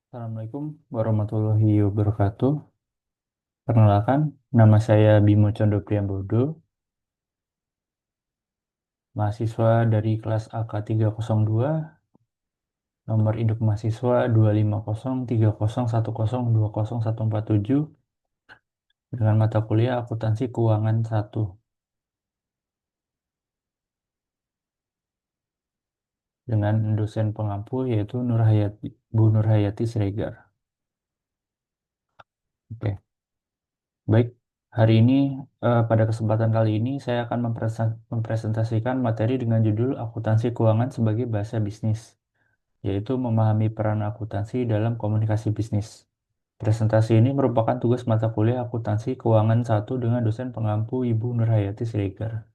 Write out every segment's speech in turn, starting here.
Assalamualaikum warahmatullahi wabarakatuh. Perkenalkan, nama saya Bimo Condo Priambodo, mahasiswa dari kelas AK 302, nomor induk mahasiswa 2503010102017, dengan mata kuliah Akuntansi Keuangan 1, dengan dosen pengampu yaitu Bu Nurhayati Siregar. Oke, baik. Hari ini, pada kesempatan kali ini, saya akan mempresentasikan materi dengan judul Akuntansi Keuangan sebagai Bahasa Bisnis, yaitu memahami peran akuntansi dalam komunikasi bisnis. Presentasi ini merupakan tugas mata kuliah Akuntansi Keuangan 1 dengan dosen pengampu Ibu Nurhayati Siregar.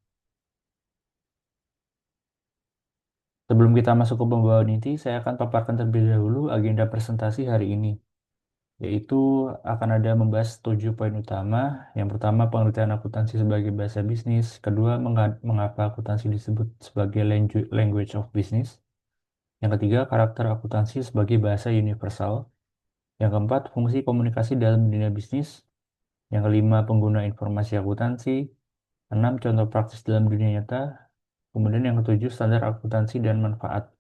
Sebelum kita masuk ke pembawaan inti, saya akan paparkan terlebih dahulu agenda presentasi hari ini, yaitu akan ada membahas 7 poin utama. Yang pertama, pengertian akuntansi sebagai bahasa bisnis. Kedua, mengapa akuntansi disebut sebagai language of business. Yang ketiga, karakter akuntansi sebagai bahasa universal. Yang keempat, fungsi komunikasi dalam dunia bisnis. Yang kelima, pengguna informasi akuntansi. Enam, contoh praktis dalam dunia nyata. Kemudian yang ketujuh, standar akuntansi dan manfaat.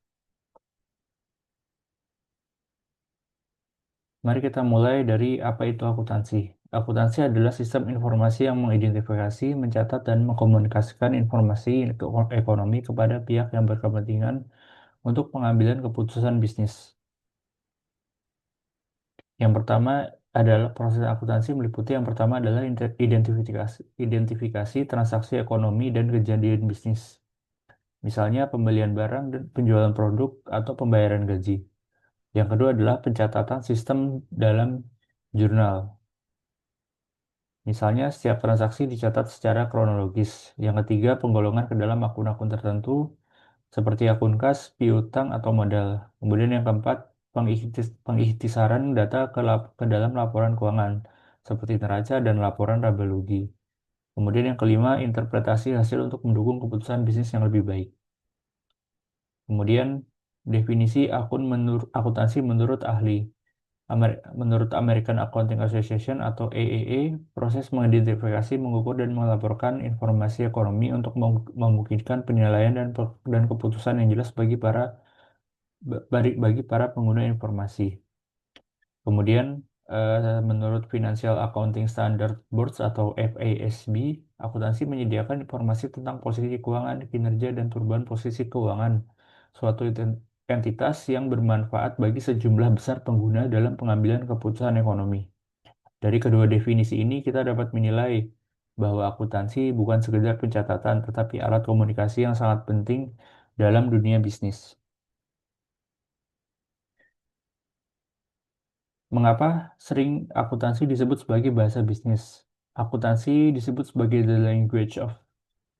Mari kita mulai dari apa itu akuntansi. Akuntansi adalah sistem informasi yang mengidentifikasi, mencatat, dan mengkomunikasikan informasi ekonomi kepada pihak yang berkepentingan untuk pengambilan keputusan bisnis. Yang pertama adalah proses akuntansi meliputi yang pertama adalah identifikasi transaksi ekonomi dan kejadian bisnis. Misalnya pembelian barang dan penjualan produk atau pembayaran gaji. Yang kedua adalah pencatatan sistem dalam jurnal. Misalnya setiap transaksi dicatat secara kronologis. Yang ketiga penggolongan ke dalam akun-akun tertentu seperti akun kas, piutang, atau modal. Kemudian yang keempat pengikhtisaran data ke dalam laporan keuangan seperti neraca dan laporan laba rugi. Kemudian yang kelima interpretasi hasil untuk mendukung keputusan bisnis yang lebih baik. Kemudian definisi akuntansi menurut ahli. Menurut American Accounting Association atau AAA, proses mengidentifikasi, mengukur, dan melaporkan informasi ekonomi untuk memungkinkan penilaian dan keputusan yang jelas bagi para pengguna informasi. Kemudian, menurut Financial Accounting Standard Boards atau FASB, akuntansi menyediakan informasi tentang posisi keuangan, kinerja, dan perubahan posisi keuangan suatu entitas yang bermanfaat bagi sejumlah besar pengguna dalam pengambilan keputusan ekonomi. Dari kedua definisi ini, kita dapat menilai bahwa akuntansi bukan sekedar pencatatan, tetapi alat komunikasi yang sangat penting dalam dunia bisnis. Mengapa sering akuntansi disebut sebagai bahasa bisnis? Akuntansi disebut sebagai the language of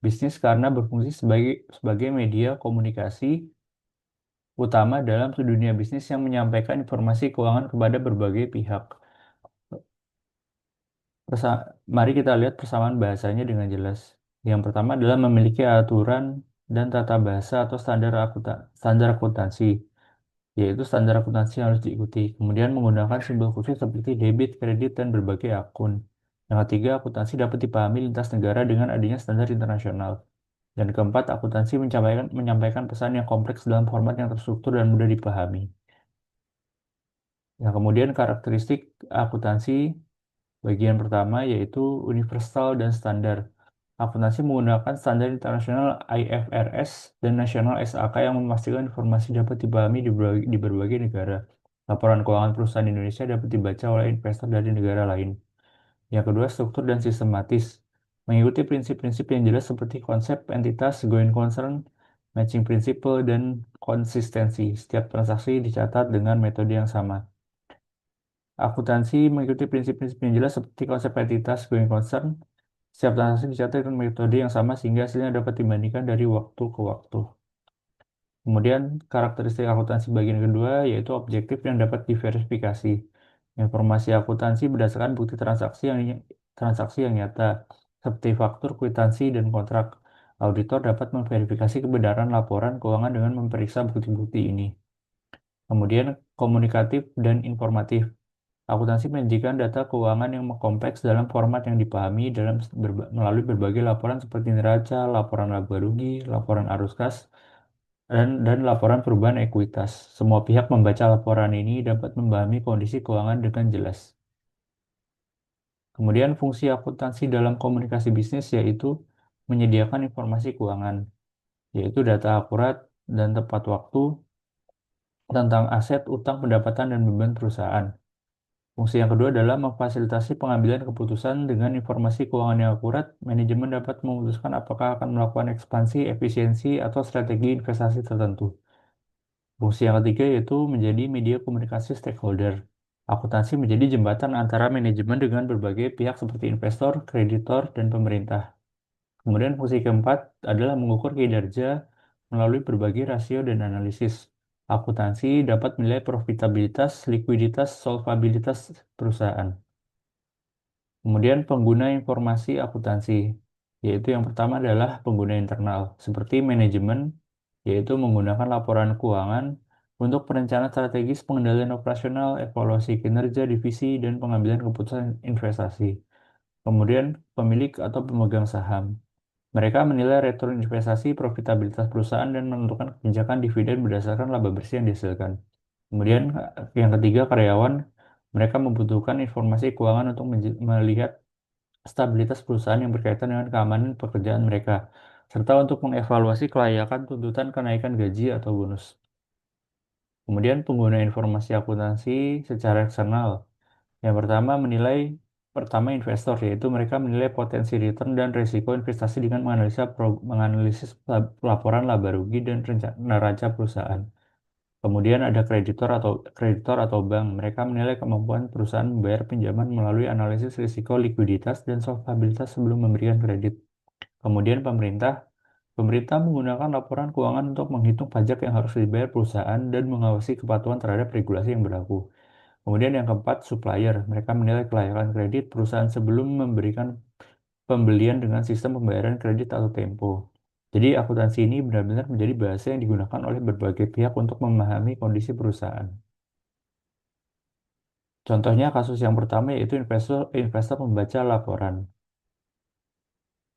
business karena berfungsi sebagai media komunikasi utama dalam dunia bisnis yang menyampaikan informasi keuangan kepada berbagai pihak. Mari kita lihat persamaan bahasanya dengan jelas. Yang pertama adalah memiliki aturan dan tata bahasa atau standar akuntansi, yaitu standar akuntansi yang harus diikuti. Kemudian menggunakan simbol khusus seperti debit, kredit, dan berbagai akun. Yang ketiga, akuntansi dapat dipahami lintas negara dengan adanya standar internasional. Dan keempat, akuntansi menyampaikan pesan yang kompleks dalam format yang terstruktur dan mudah dipahami. Yang kemudian karakteristik akuntansi bagian pertama yaitu universal dan standar. Akuntansi menggunakan standar internasional IFRS dan nasional SAK yang memastikan informasi dapat dipahami di berbagai negara. Laporan keuangan perusahaan Indonesia dapat dibaca oleh investor dari negara lain. Yang kedua, struktur dan sistematis. Mengikuti prinsip-prinsip yang jelas seperti konsep entitas, going concern, matching principle, dan konsistensi. Setiap transaksi dicatat dengan metode yang sama. Akuntansi mengikuti prinsip-prinsip yang jelas seperti konsep entitas, going concern. Setiap transaksi dicatat dengan metode yang sama sehingga hasilnya dapat dibandingkan dari waktu ke waktu. Kemudian karakteristik akuntansi bagian kedua yaitu objektif yang dapat diverifikasi. Informasi akuntansi berdasarkan bukti transaksi yang nyata seperti faktur, kwitansi, dan kontrak. Auditor dapat memverifikasi kebenaran laporan keuangan dengan memeriksa bukti-bukti ini. Kemudian komunikatif dan informatif. Akuntansi menyajikan data keuangan yang kompleks dalam format yang dipahami melalui berbagai laporan seperti neraca, laporan laba rugi, laporan arus kas, dan laporan perubahan ekuitas. Semua pihak membaca laporan ini dapat memahami kondisi keuangan dengan jelas. Kemudian fungsi akuntansi dalam komunikasi bisnis yaitu menyediakan informasi keuangan, yaitu data akurat dan tepat waktu tentang aset, utang, pendapatan, dan beban perusahaan. Fungsi yang kedua adalah memfasilitasi pengambilan keputusan dengan informasi keuangan yang akurat. Manajemen dapat memutuskan apakah akan melakukan ekspansi, efisiensi, atau strategi investasi tertentu. Fungsi yang ketiga yaitu menjadi media komunikasi stakeholder. Akuntansi menjadi jembatan antara manajemen dengan berbagai pihak seperti investor, kreditor, dan pemerintah. Kemudian fungsi keempat adalah mengukur kinerja melalui berbagai rasio dan analisis. Akuntansi dapat menilai profitabilitas, likuiditas, solvabilitas perusahaan. Kemudian pengguna informasi akuntansi, yaitu yang pertama adalah pengguna internal, seperti manajemen, yaitu menggunakan laporan keuangan untuk perencanaan strategis, pengendalian operasional, evaluasi kinerja divisi, dan pengambilan keputusan investasi. Kemudian pemilik atau pemegang saham. Mereka menilai return investasi, profitabilitas perusahaan, dan menentukan kebijakan dividen berdasarkan laba bersih yang dihasilkan. Kemudian yang ketiga, karyawan. Mereka membutuhkan informasi keuangan untuk melihat stabilitas perusahaan yang berkaitan dengan keamanan pekerjaan mereka, serta untuk mengevaluasi kelayakan tuntutan kenaikan gaji atau bonus. Kemudian pengguna informasi akuntansi secara eksternal. Yang pertama investor, yaitu mereka menilai potensi return dan risiko investasi dengan menganalisis laporan laba rugi dan neraca perusahaan. Kemudian ada kreditor atau bank. Mereka menilai kemampuan perusahaan membayar pinjaman melalui analisis risiko likuiditas dan solvabilitas sebelum memberikan kredit. Kemudian pemerintah menggunakan laporan keuangan untuk menghitung pajak yang harus dibayar perusahaan dan mengawasi kepatuhan terhadap regulasi yang berlaku. Kemudian yang keempat, supplier. Mereka menilai kelayakan kredit perusahaan sebelum memberikan pembelian dengan sistem pembayaran kredit atau tempo. Jadi akuntansi ini benar-benar menjadi bahasa yang digunakan oleh berbagai pihak untuk memahami kondisi perusahaan. Contohnya kasus yang pertama yaitu investor membaca laporan.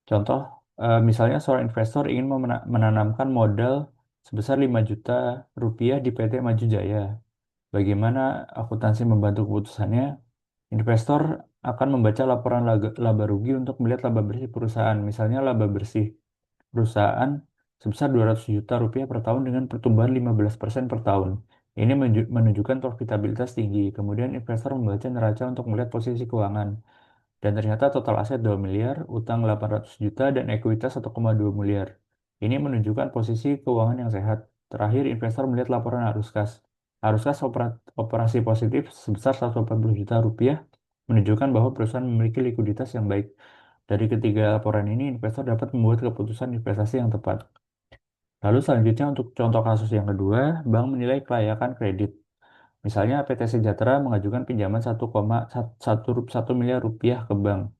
Contoh, misalnya seorang investor ingin menanamkan modal sebesar 5 juta rupiah di PT Maju Jaya. Bagaimana akuntansi membantu keputusannya? Investor akan membaca laporan laba rugi untuk melihat laba bersih perusahaan. Misalnya laba bersih perusahaan sebesar 200 juta rupiah per tahun dengan pertumbuhan 15% per tahun. Ini menunjukkan profitabilitas tinggi. Kemudian investor membaca neraca untuk melihat posisi keuangan. Dan ternyata total aset 2 miliar, utang 800 juta, dan ekuitas 1,2 miliar. Ini menunjukkan posisi keuangan yang sehat. Terakhir, investor melihat laporan arus kas. Arus kas operasi positif sebesar 140 juta rupiah menunjukkan bahwa perusahaan memiliki likuiditas yang baik. Dari ketiga laporan ini, investor dapat membuat keputusan investasi yang tepat. Lalu selanjutnya untuk contoh kasus yang kedua, bank menilai kelayakan kredit. Misalnya PT Sejahtera mengajukan pinjaman 1,1 miliar rupiah ke bank.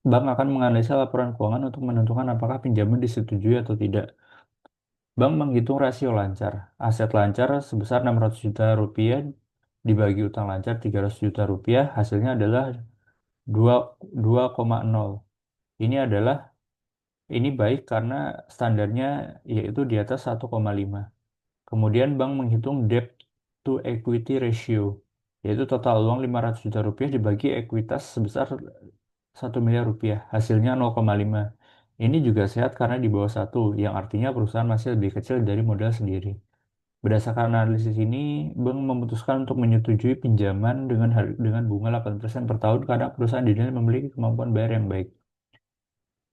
Bank akan menganalisa laporan keuangan untuk menentukan apakah pinjaman disetujui atau tidak. Bank menghitung rasio lancar. Aset lancar sebesar 600 juta rupiah dibagi utang lancar 300 juta rupiah, hasilnya adalah 2, 2,0. Ini adalah ini baik karena standarnya yaitu di atas 1,5. Kemudian bank menghitung debt to equity ratio, yaitu total uang 500 juta rupiah dibagi ekuitas sebesar 1 miliar rupiah, hasilnya 0,5. Ini juga sehat karena di bawah satu, yang artinya perusahaan masih lebih kecil dari modal sendiri. Berdasarkan analisis ini, bank memutuskan untuk menyetujui pinjaman dengan bunga 8% per tahun karena perusahaan dinilai memiliki kemampuan bayar yang baik.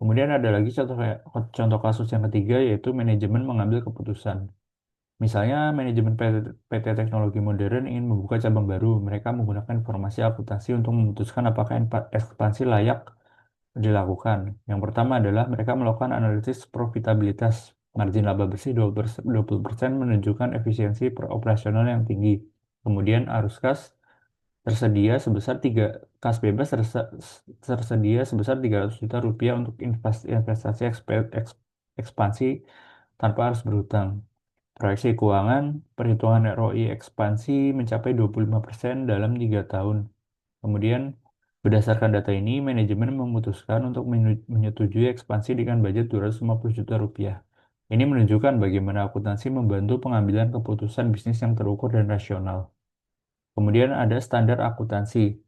Kemudian ada lagi contoh kasus yang ketiga yaitu manajemen mengambil keputusan. Misalnya manajemen PT Teknologi Modern ingin membuka cabang baru, mereka menggunakan informasi akuntansi untuk memutuskan apakah ekspansi layak dilakukan. Yang pertama adalah mereka melakukan analisis profitabilitas. Margin laba bersih 20% menunjukkan efisiensi operasional yang tinggi. Kemudian arus kas tersedia sebesar 3 kas bebas tersedia sebesar 300 juta rupiah untuk investasi ekspansi tanpa harus berhutang. Proyeksi keuangan, perhitungan ROI ekspansi mencapai 25% dalam 3 tahun. Kemudian, berdasarkan data ini, manajemen memutuskan untuk menyetujui ekspansi dengan budget 250 juta rupiah. Ini menunjukkan bagaimana akuntansi membantu pengambilan keputusan bisnis yang terukur dan rasional. Kemudian ada standar akuntansi,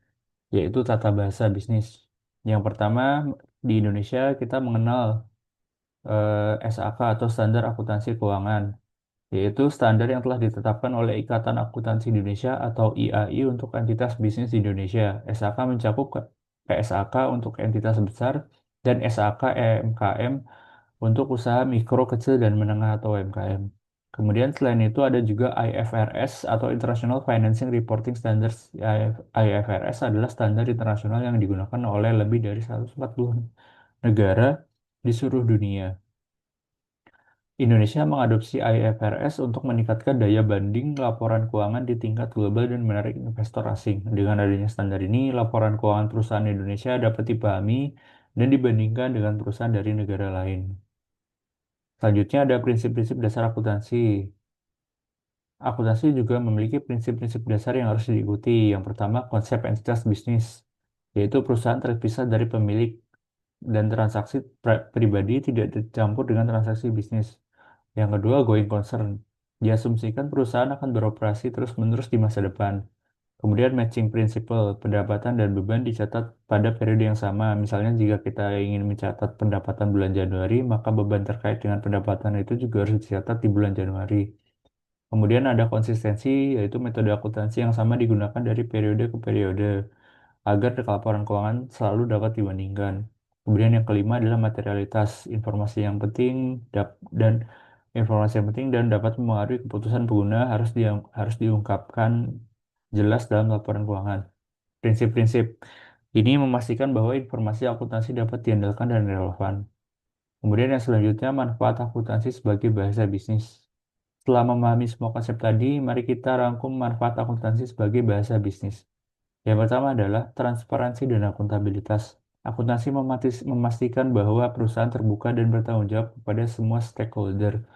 yaitu tata bahasa bisnis. Yang pertama, di Indonesia kita mengenal SAK atau Standar Akuntansi Keuangan, yaitu standar yang telah ditetapkan oleh Ikatan Akuntansi Indonesia atau IAI untuk entitas bisnis di Indonesia. SAK mencakup PSAK untuk entitas besar dan SAK EMKM untuk usaha mikro, kecil, dan menengah atau UMKM. Kemudian selain itu ada juga IFRS atau International Financing Reporting Standards. IFRS adalah standar internasional yang digunakan oleh lebih dari 140 negara di seluruh dunia. Indonesia mengadopsi IFRS untuk meningkatkan daya banding laporan keuangan di tingkat global dan menarik investor asing. Dengan adanya standar ini, laporan keuangan perusahaan Indonesia dapat dipahami dan dibandingkan dengan perusahaan dari negara lain. Selanjutnya ada prinsip-prinsip dasar akuntansi. Akuntansi juga memiliki prinsip-prinsip dasar yang harus diikuti. Yang pertama, konsep entitas bisnis, yaitu perusahaan terpisah dari pemilik dan transaksi pribadi tidak dicampur dengan transaksi bisnis. Yang kedua, going concern. Diasumsikan perusahaan akan beroperasi terus-menerus di masa depan. Kemudian matching principle, pendapatan dan beban dicatat pada periode yang sama. Misalnya jika kita ingin mencatat pendapatan bulan Januari, maka beban terkait dengan pendapatan itu juga harus dicatat di bulan Januari. Kemudian ada konsistensi, yaitu metode akuntansi yang sama digunakan dari periode ke periode agar laporan keuangan selalu dapat dibandingkan. Kemudian yang kelima adalah materialitas, informasi yang penting dan informasi yang penting dan dapat mempengaruhi keputusan pengguna harus diungkapkan jelas dalam laporan keuangan. Prinsip-prinsip ini memastikan bahwa informasi akuntansi dapat diandalkan dan relevan. Kemudian yang selanjutnya manfaat akuntansi sebagai bahasa bisnis. Setelah memahami semua konsep tadi, mari kita rangkum manfaat akuntansi sebagai bahasa bisnis. Yang pertama adalah transparansi dan akuntabilitas. Akuntansi memastikan bahwa perusahaan terbuka dan bertanggung jawab kepada semua stakeholder.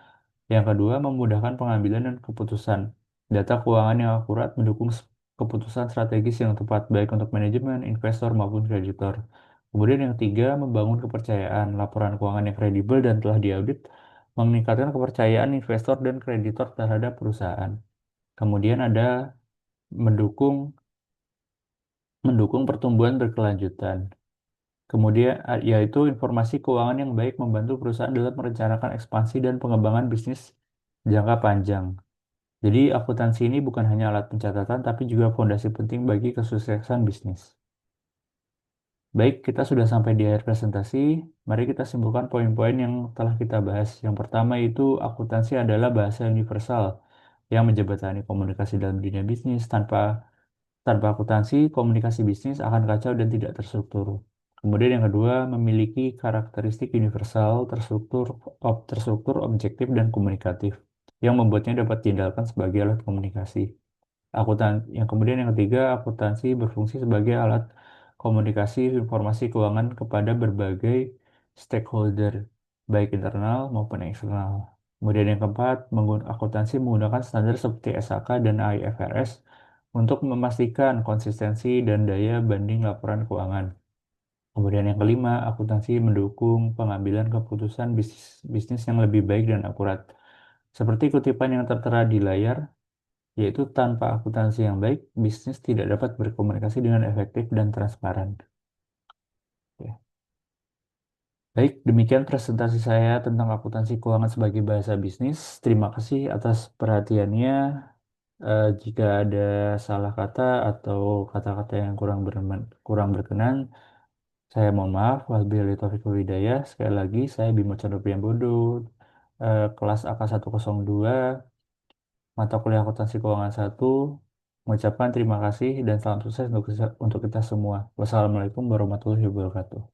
Yang kedua, memudahkan pengambilan dan keputusan. Data keuangan yang akurat mendukung keputusan strategis yang tepat, baik untuk manajemen, investor, maupun kreditor. Kemudian yang ketiga, membangun kepercayaan. Laporan keuangan yang kredibel dan telah diaudit meningkatkan kepercayaan investor dan kreditor terhadap perusahaan. Kemudian ada mendukung mendukung pertumbuhan berkelanjutan. Kemudian, yaitu informasi keuangan yang baik membantu perusahaan dalam merencanakan ekspansi dan pengembangan bisnis jangka panjang. Jadi, akuntansi ini bukan hanya alat pencatatan, tapi juga fondasi penting bagi kesuksesan bisnis. Baik, kita sudah sampai di akhir presentasi. Mari kita simpulkan poin-poin yang telah kita bahas. Yang pertama itu, akuntansi adalah bahasa universal yang menjembatani komunikasi dalam dunia bisnis. Tanpa akuntansi, komunikasi bisnis akan kacau dan tidak terstruktur. Kemudian yang kedua, memiliki karakteristik universal, terstruktur, objektif, dan komunikatif, yang membuatnya dapat diandalkan sebagai alat komunikasi. Yang kemudian yang ketiga, akuntansi berfungsi sebagai alat komunikasi informasi keuangan kepada berbagai stakeholder, baik internal maupun eksternal. Kemudian yang keempat, akuntansi menggunakan standar seperti SAK dan IFRS untuk memastikan konsistensi dan daya banding laporan keuangan. Kemudian yang kelima, akuntansi mendukung pengambilan keputusan bisnis yang lebih baik dan akurat. Seperti kutipan yang tertera di layar, yaitu tanpa akuntansi yang baik, bisnis tidak dapat berkomunikasi dengan efektif dan transparan. Oke. Baik, demikian presentasi saya tentang akuntansi keuangan sebagai bahasa bisnis. Terima kasih atas perhatiannya. Jika ada salah kata atau kata-kata yang kurang berkenan, saya mohon maaf. Wabillahi taufiq wal hidayah. Sekali lagi, saya Bimo Chandra Priambodo, kelas AK102, mata kuliah akuntansi keuangan 1, mengucapkan terima kasih dan salam sukses untuk kita semua. Wassalamualaikum warahmatullahi wabarakatuh.